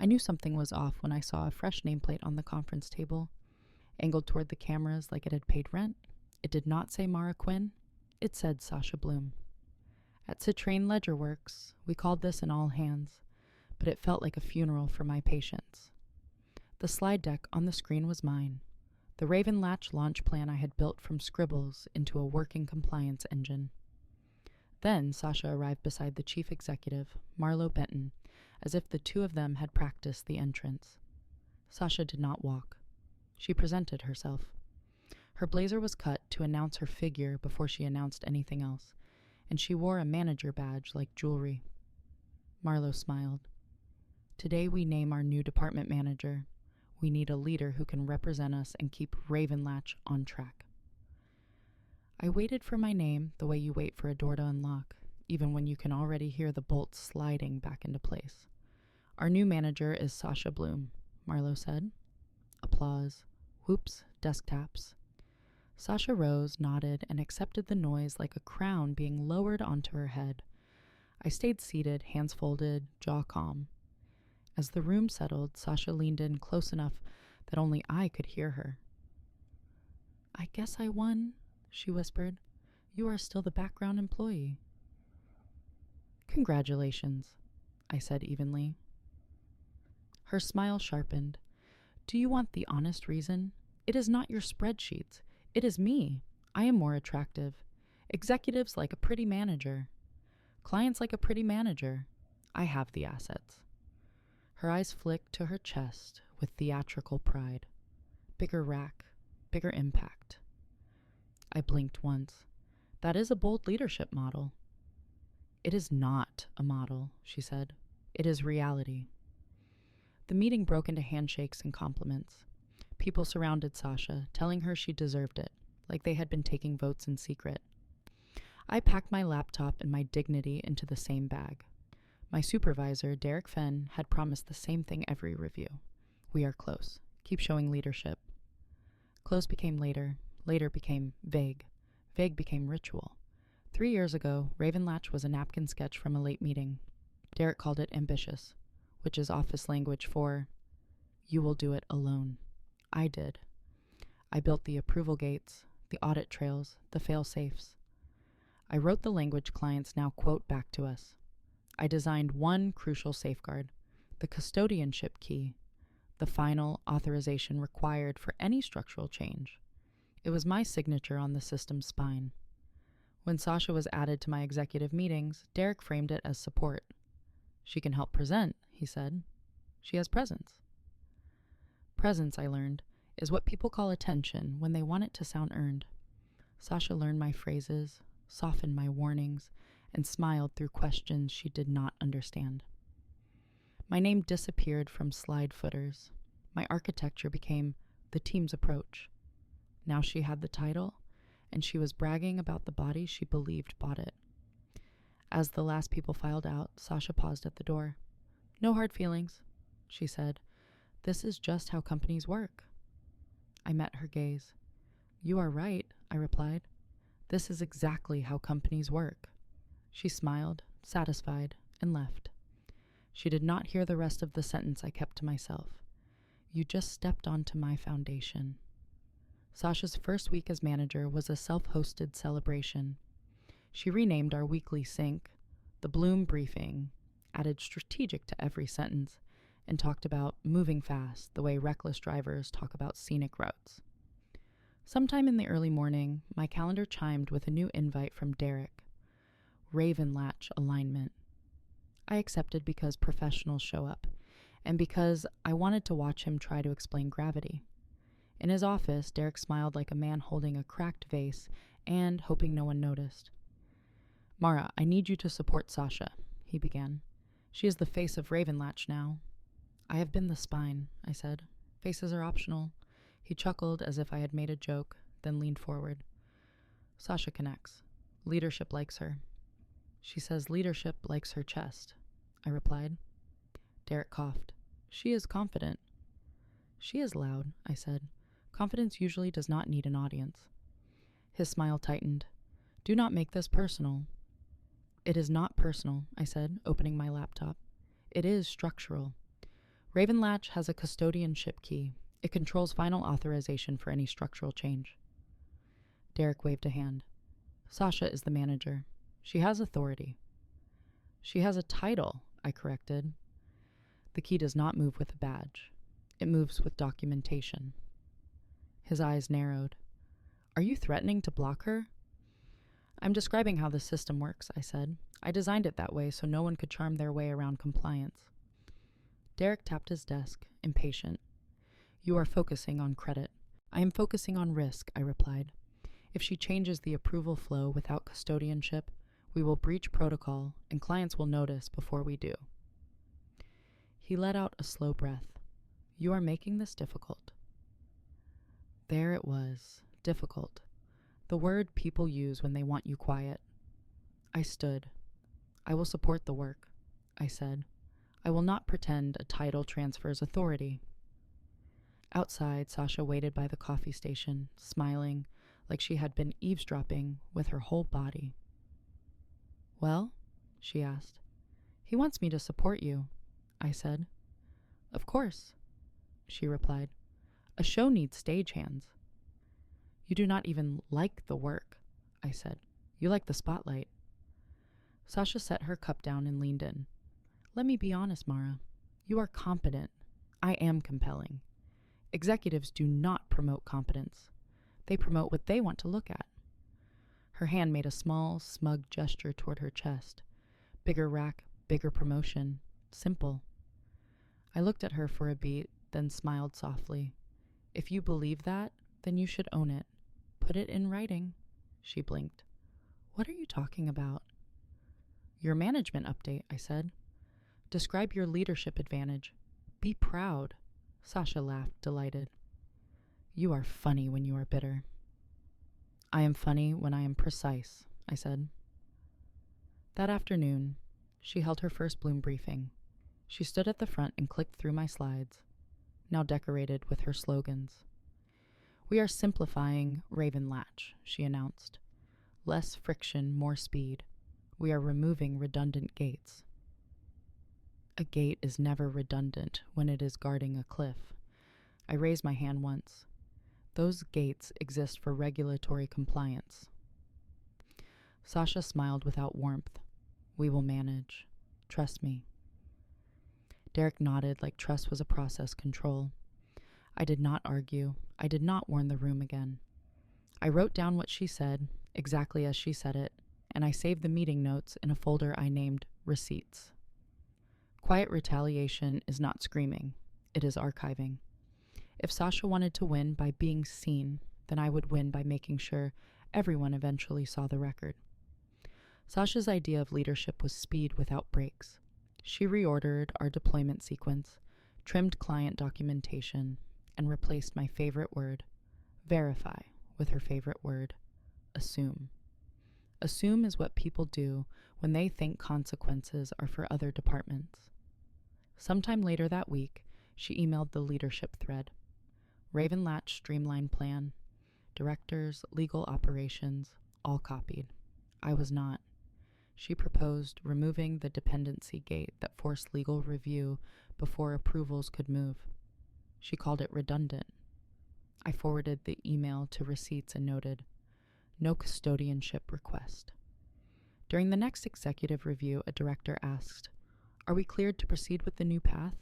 I knew something was off when I saw a fresh nameplate on the conference table. Angled toward the cameras like it had paid rent, it did not say Mara Quinn, it said Sasha Bloom. At Citrain Ledger Works, we called this an all hands, but it felt like a funeral for my patience. The slide deck on the screen was mine, the Raven Latch launch plan I had built from scribbles into a working compliance engine. Then Sasha arrived beside the chief executive, Marlo Benton, as if the two of them had practiced the entrance. Sasha did not walk. She presented herself. Her blazer was cut to announce her figure before she announced anything else, and she wore a manager badge like jewelry. Marlo smiled. Today we name our new department manager. We need a leader who can represent us and keep Ravenlatch on track. I waited for my name the way you wait for a door to unlock, even when you can already hear the bolts sliding back into place. Our new manager is Sasha Bloom, Marlo said. Applause. Whoops, desk taps. Sasha rose, nodded, and accepted the noise like a crown being lowered onto her head. I stayed seated, hands folded, jaw calm. As the room settled, Sasha leaned in close enough that only I could hear her. I guess I won, she whispered. You are still the background employee. Congratulations, I said evenly. Her smile sharpened. Do you want the honest reason? It is not your spreadsheets. It is me. I am more attractive. Executives like a pretty manager. Clients like a pretty manager. I have the assets. Her eyes flicked to her chest with theatrical pride. Bigger rack, bigger impact. I blinked once. That is a bold leadership model. It is not a model, she said. It is reality. The meeting broke into handshakes and compliments. People surrounded Sasha, telling her she deserved it, like they had been taking votes in secret. I packed my laptop and my dignity into the same bag. My supervisor, Derek Fenn, had promised the same thing every review. We are close. Keep showing leadership. Close became later. Later became vague. Vague became ritual. 3 years ago, Ravenlatch was a napkin sketch from a late meeting. Derek called it ambitious, which is office language for, you will do it alone. I did. I built the approval gates, the audit trails, the fail-safes. I wrote the language clients now quote back to us. I designed one crucial safeguard, the custodianship key, the final authorization required for any structural change. It was my signature on the system's spine. When Sasha was added to my executive meetings, Derek framed it as support. She can help present, he said. She has presence. Presence, I learned, is what people call attention when they want it to sound earned. Sasha learned my phrases, softened my warnings, and smiled through questions she did not understand. My name disappeared from slide footers. My architecture became the team's approach. Now she had the title, and she was bragging about the body she believed bought it. As the last people filed out, Sasha paused at the door. No hard feelings, she said. This is just how companies work. I met her gaze. You are right, I replied. This is exactly how companies work. She smiled, satisfied, and left. She did not hear the rest of the sentence I kept to myself. You just stepped onto my foundation. Sasha's first week as manager was a self-hosted celebration. She renamed our weekly sync, the Bloom Briefing, added strategic to every sentence, and talked about moving fast the way reckless drivers talk about scenic routes. Sometime in the early morning, my calendar chimed with a new invite from Derek. Ravenlatch alignment. I accepted because professionals show up, and because I wanted to watch him try to explain gravity. In his office, Derek smiled like a man holding a cracked vase and hoping no one noticed. Mara, I need you to support Sasha, he began. She is the face of Ravenlatch now. I have been the spine, I said. Faces are optional. He chuckled as if I had made a joke, then leaned forward. Sasha connects. Leadership likes her. She says leadership likes her chest, I replied. Derek coughed. She is confident. She is loud, I said. Confidence usually does not need an audience. His smile tightened. Do not make this personal. It is not personal, I said, opening my laptop. It is structural. Raven Latch has a custodianship key. It controls final authorization for any structural change. Derek waved a hand. Sasha is the manager. She has authority. She has a title, I corrected. The key does not move with a badge. It moves with documentation. His eyes narrowed. Are you threatening to block her? I'm describing how the system works, I said. I designed it that way so no one could charm their way around compliance. Derek tapped his desk, impatient. You are focusing on credit. I am focusing on risk, I replied. If she changes the approval flow without custodianship, we will breach protocol and clients will notice before we do. He let out a slow breath. You are making this difficult. There it was, difficult. The word people use when they want you quiet. I stood. I will support the work, I said. I will not pretend a title transfers authority. Outside, Sasha waited by the coffee station, smiling, like she had been eavesdropping with her whole body. Well, she asked. He wants me to support you, I said. Of course, she replied. A show needs stagehands. You do not even like the work, I said. You like the spotlight. Sasha set her cup down and leaned in. Let me be honest, Mara. You are competent. I am compelling. Executives do not promote competence. They promote what they want to look at. Her hand made a small, smug gesture toward her chest. Bigger rack, bigger promotion. Simple. I looked at her for a beat, then smiled softly. If you believe that, then you should own it. Put it in writing. She blinked. What are you talking about? Your management update, I said. Describe your leadership advantage. Be proud. Sasha laughed, delighted. You are funny when you are bitter. I am funny when I am precise, I said. That afternoon, she held her first Bloom briefing. She stood at the front and clicked through my slides, now decorated with her slogans. We are simplifying Raven Latch, she announced. Less friction, more speed. We are removing redundant gates. A gate is never redundant when it is guarding a cliff. I raised my hand once. Those gates exist for regulatory compliance. Sasha smiled without warmth. We will manage. Trust me. Derek nodded like trust was a process control. I did not argue. I did not warn the room again. I wrote down what she said, exactly as she said it, and I saved the meeting notes in a folder I named Receipts. Quiet retaliation is not screaming. It is archiving. If Sasha wanted to win by being seen, then I would win by making sure everyone eventually saw the record. Sasha's idea of leadership was speed without breaks. She reordered our deployment sequence, trimmed client documentation, and replaced my favorite word, verify, with her favorite word, assume. Assume is what people do when they think consequences are for other departments. Sometime later that week, she emailed the leadership thread. Raven Latch streamline plan. Directors, legal operations, all copied. I was not. She proposed removing the dependency gate that forced legal review before approvals could move. She called it redundant. I forwarded the email to Receipts and noted, no custodianship request. During the next executive review, a director asked, are we cleared to proceed with the new path?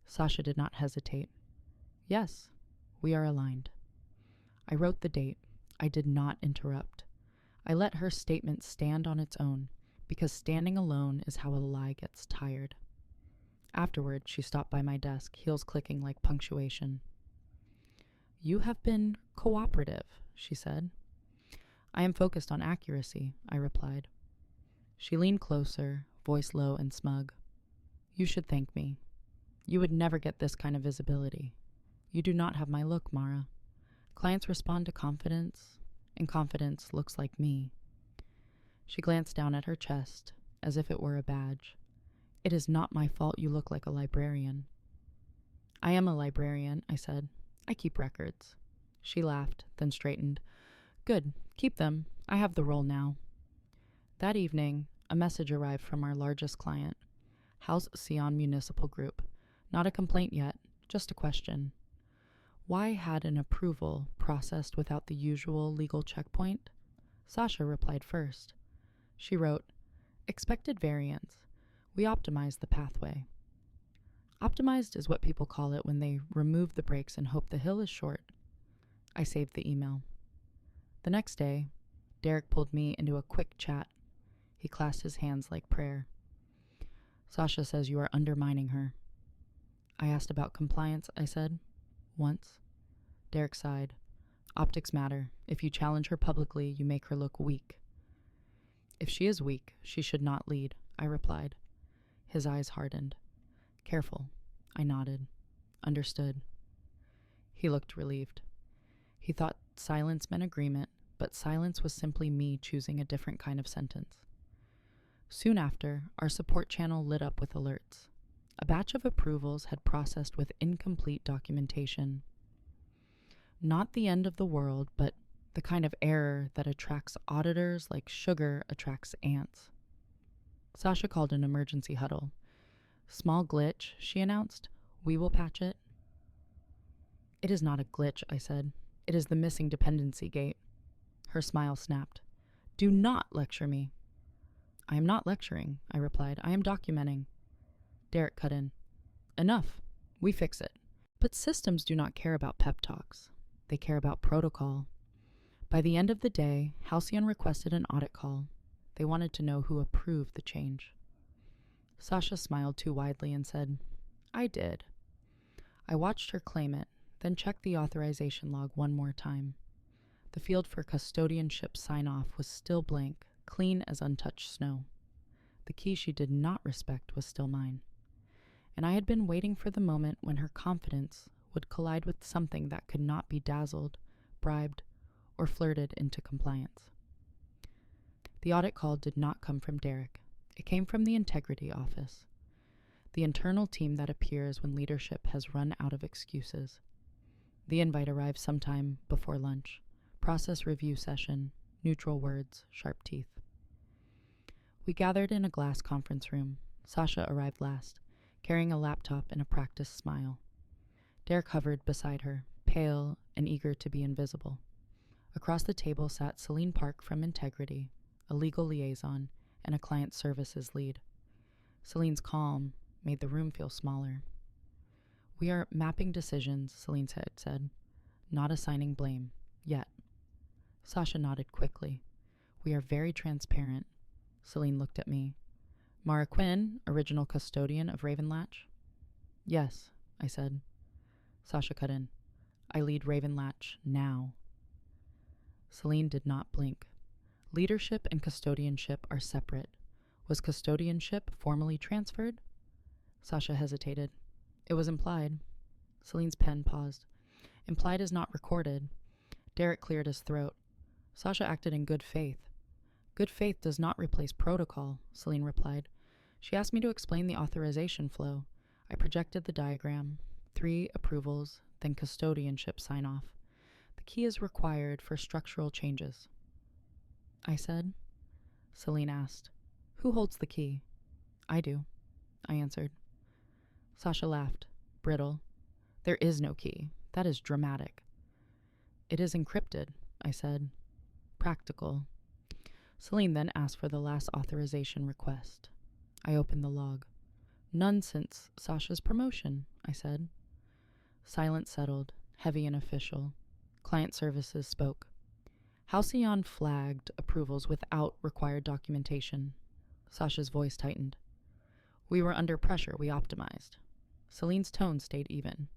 Sasha did not hesitate. Yes, we are aligned. I wrote the date. I did not interrupt. I let her statement stand on its own, because standing alone is how a lie gets tired. Afterward, she stopped by my desk, heels clicking like punctuation. You have been cooperative, she said. I am focused on accuracy, I replied. She leaned closer, voice low and smug. You should thank me. You would never get this kind of visibility. You do not have my look, Mara. Clients respond to confidence, and confidence looks like me. She glanced down at her chest, as if it were a badge. It is not my fault you look like a librarian. I am a librarian, I said. I keep records. She laughed, then straightened. Good, keep them. I have the role now. That evening, a message arrived from our largest client, House Sion Municipal Group, Not a complaint yet, just a question. Why had an approval processed without the usual legal checkpoint? Sasha replied first. She wrote, "Expected variance. We optimized the pathway." Optimized is what people call it when they remove the brakes and hope the hill is short. I saved the email. The next day, Derek pulled me into a quick chat. He clasped his hands like prayer. "Sasha says you are undermining her." I asked about compliance, I said. "Once." Derek sighed. "Optics matter. If you challenge her publicly, you make her look weak." "If she is weak, she should not lead," I replied. His eyes hardened. "Careful." I nodded. "Understood." He looked relieved. He thought silence meant agreement, but silence was simply me choosing a different kind of sentence. Soon after, our support channel lit up with alerts. A batch of approvals had processed with incomplete documentation. Not the end of the world, but the kind of error that attracts auditors like sugar attracts ants. Sasha called an emergency huddle. "Small glitch," she announced. "We will patch it." "It is not a glitch," I said. "It is the missing dependency gate." Her smile snapped. "Do not lecture me." "I am not lecturing," I replied. "I am documenting." Derek cut in. "Enough. We fix it." But systems do not care about pep talks. They care about protocol. By the end of the day, Halcyon requested an audit call. They wanted to know who approved the change. Sasha smiled too widely and said, "I did." I watched her claim it, then checked the authorization log one more time. The field for custodianship sign-off was still blank, clean as untouched snow. The key she did not respect was still mine. And I had been waiting for the moment when her confidence would collide with something that could not be dazzled, bribed, or flirted into compliance. The audit call did not come from Derek. It came from the Integrity Office, the internal team that appears when leadership has run out of excuses. The invite arrived sometime before lunch. Process review session, neutral words, sharp teeth. We gathered in a glass conference room. Sasha arrived last, carrying a laptop and a practiced smile. Derek hovered beside her, pale and eager to be invisible. Across the table sat Celine Park from Integrity, a legal liaison, and a client services lead. Celine's calm made the room feel smaller. "We are mapping decisions," Celine had said, "not assigning blame, yet." Sasha nodded quickly. "We are very transparent." Celine looked at me. "Mara Quinn, original custodian of Ravenlatch?" "Yes," I said. Sasha cut in. "I lead Ravenlatch now." Celine did not blink. Leadership and custodianship are separate. Was custodianship formally transferred? Sasha hesitated. "It was implied." Celine's pen paused. "Implied is not recorded." Derek cleared his throat. Sasha acted in good faith. "Good faith does not replace protocol," Celine replied. She asked me to explain the authorization flow. I projected the diagram. 3 approvals, then custodianship sign-off. The key is required for structural changes. I said. Celine asked, "Who holds the key?" "I do," I answered. Sasha laughed, brittle. "There is no key. That is dramatic." "It is encrypted," I said. Practical. Celine then asked for the last authorization request. I opened the log. "None since Sasha's promotion," I said. Silence settled, heavy and official. Client services spoke. Halcyon flagged approvals without required documentation. Sasha's voice tightened. "We were under pressure. We optimized." Celine's tone stayed even.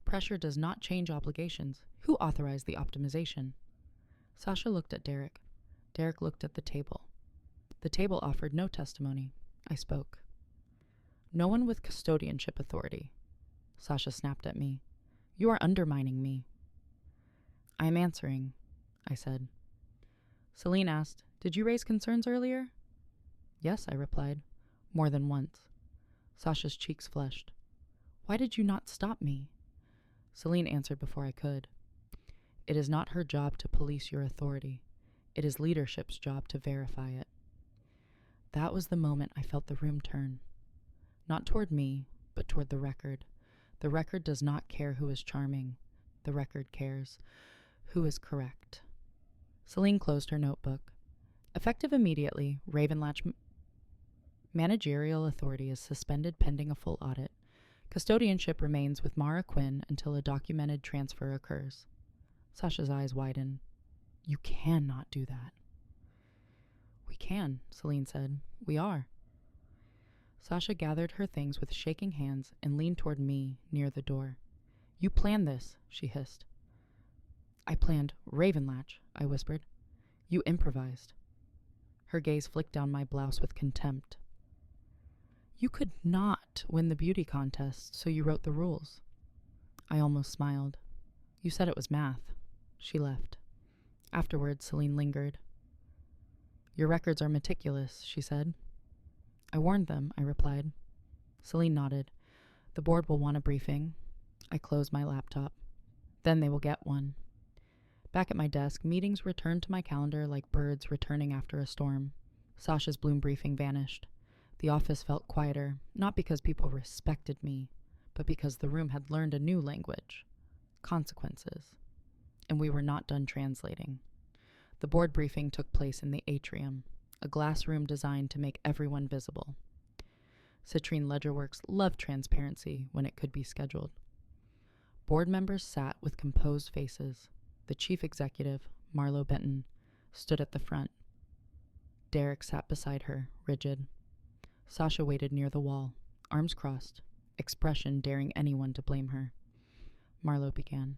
"Pressure does not change obligations. Who authorized the optimization?" Sasha looked at Derek. Derek looked at the table. The table offered no testimony. I spoke. "No one with custodianship authority." Sasha snapped at me. "You are undermining me." "I am answering," I said. Celine asked, "Did you raise concerns earlier?" "Yes," I replied. "More than once." Sasha's cheeks flushed. "Why did you not stop me?" Celine answered before I could. "It is not her job to police your authority. It is leadership's job to verify it." That was the moment I felt the room turn. Not toward me, but toward the record, The record does not care who is charming. The record cares who is correct. Celine closed her notebook. Effective immediately, Ravenlatch managerial authority is suspended pending a full audit. Custodianship remains with Mara Quinn until a documented transfer occurs. Sasha's eyes widen. You cannot do that. We can, Celine said. We are. Sasha gathered her things with shaking hands and leaned toward me near the door. You planned this, she hissed. I planned Ravenlatch, I whispered. You improvised. Her gaze flicked down my blouse with contempt. You could not win the beauty contest, so you wrote the rules. I almost smiled. You said it was math. She left. Afterwards, Celine lingered. Your records are meticulous, she said. I warned them, I replied. Celine nodded. The board will want a briefing. I closed my laptop. Then they will get one. Back at my desk, meetings returned to my calendar like birds returning after a storm. Sasha's Bloom briefing vanished. The office felt quieter, not because people respected me, but because the room had learned a new language. Consequences. And we were not done translating. The board briefing took place in the atrium, a glass room designed to make everyone visible. Citrine Ledgerworks loved transparency when it could be scheduled. Board members sat with composed faces. The chief executive, Marlo Benton, stood at the front. Derek sat beside her, rigid. Sasha waited near the wall, arms crossed, expression daring anyone to blame her. Marlo began.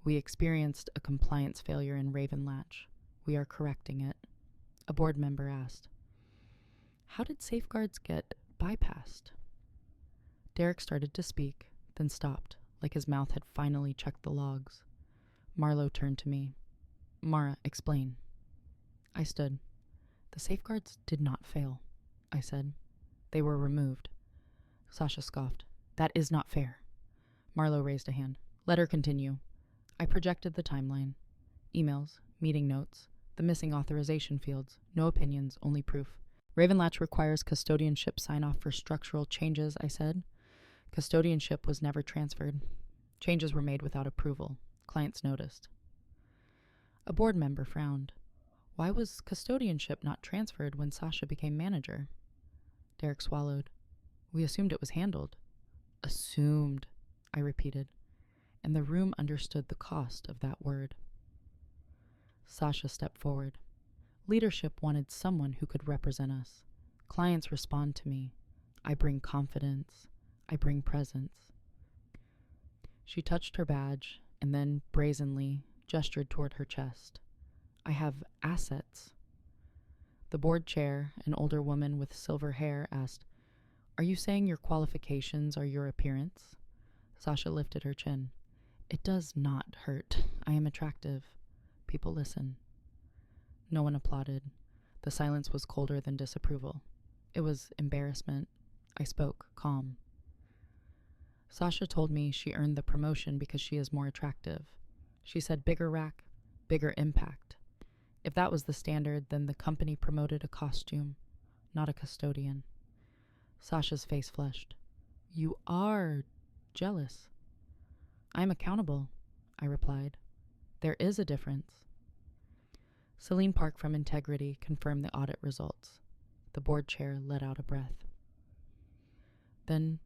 We experienced a compliance failure in Ravenlatch. We are correcting it. A board member asked, how did safeguards get bypassed? Derek started to speak, then stopped, like his mouth had finally checked the logs. Marlo turned to me. Mara, explain. I stood. The safeguards did not fail, I said. They were removed. Sasha scoffed. That is not fair. Marlo raised a hand. Let her continue. I projected the timeline. Emails, meeting notes, the missing authorization fields, no opinions, only proof. Ravenlatch requires custodianship sign-off for structural changes, I said. Custodianship was never transferred. Changes were made without approval. Clients noticed. A board member frowned. Why was custodianship not transferred when Sasha became manager? Derek swallowed. We assumed it was handled. Assumed, I repeated, and the room understood the cost of that word. Sasha stepped forward. Leadership wanted someone who could represent us. Clients respond to me. I bring confidence. I bring presence. She touched her badge and then brazenly gestured toward her chest. I have assets. The board chair, an older woman with silver hair, asked, Are you saying your qualifications are your appearance? Sasha lifted her chin. It does not hurt. I am attractive. People listen. No one applauded. The silence was colder than disapproval. It was embarrassment. I spoke, calm. Sasha told me she earned the promotion because she is more attractive. She said bigger rack, bigger impact. If that was the standard, then the company promoted a costume, not a custodian. Sasha's face flushed. You are jealous. I'm accountable, I replied. There is a difference. Celine Park from Integrity confirmed the audit results. The board chair let out a breath. Then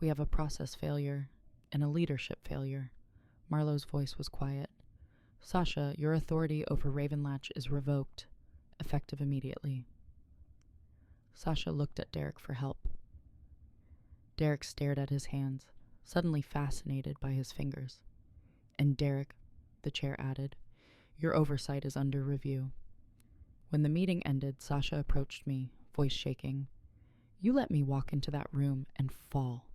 we have a process failure and a leadership failure. Marlo's voice was quiet. Sasha, your authority over Ravenlatch is revoked, effective immediately. Sasha looked at Derek for help. Derek stared at his hands, suddenly fascinated by his fingers. And Derek, the chair added, your oversight is under review. When the meeting ended, Sasha approached me, voice shaking. You let me walk into that room and fall.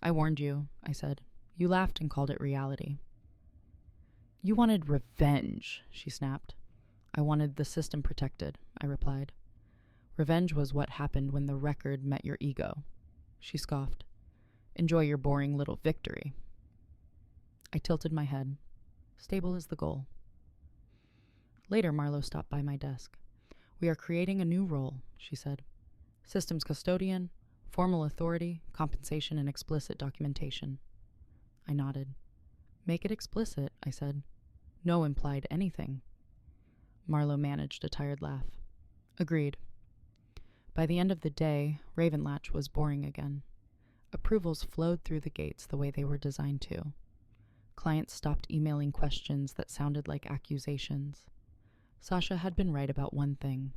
I warned you, I said. You laughed and called it reality. You wanted revenge, she snapped. I wanted the system protected, I replied. Revenge was what happened when the record met your ego. She scoffed. Enjoy your boring little victory. I tilted my head. Stable is the goal. Later, Marlo stopped by my desk. We are creating a new role, she said. Systems custodian, Formal authority, compensation, and explicit documentation. I nodded. Make it explicit, I said. No implied anything. Marlowe managed a tired laugh. Agreed. By the end of the day, Ravenlatch was boring again. Approvals flowed through the gates the way they were designed to. Clients stopped emailing questions that sounded like accusations. Sasha had been right about one thing.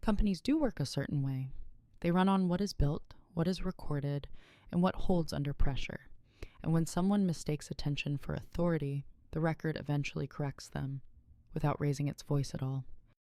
Companies do work a certain way. They run on what is built, what is recorded, and what holds under pressure. And when someone mistakes attention for authority, the record eventually corrects them, without raising its voice at all.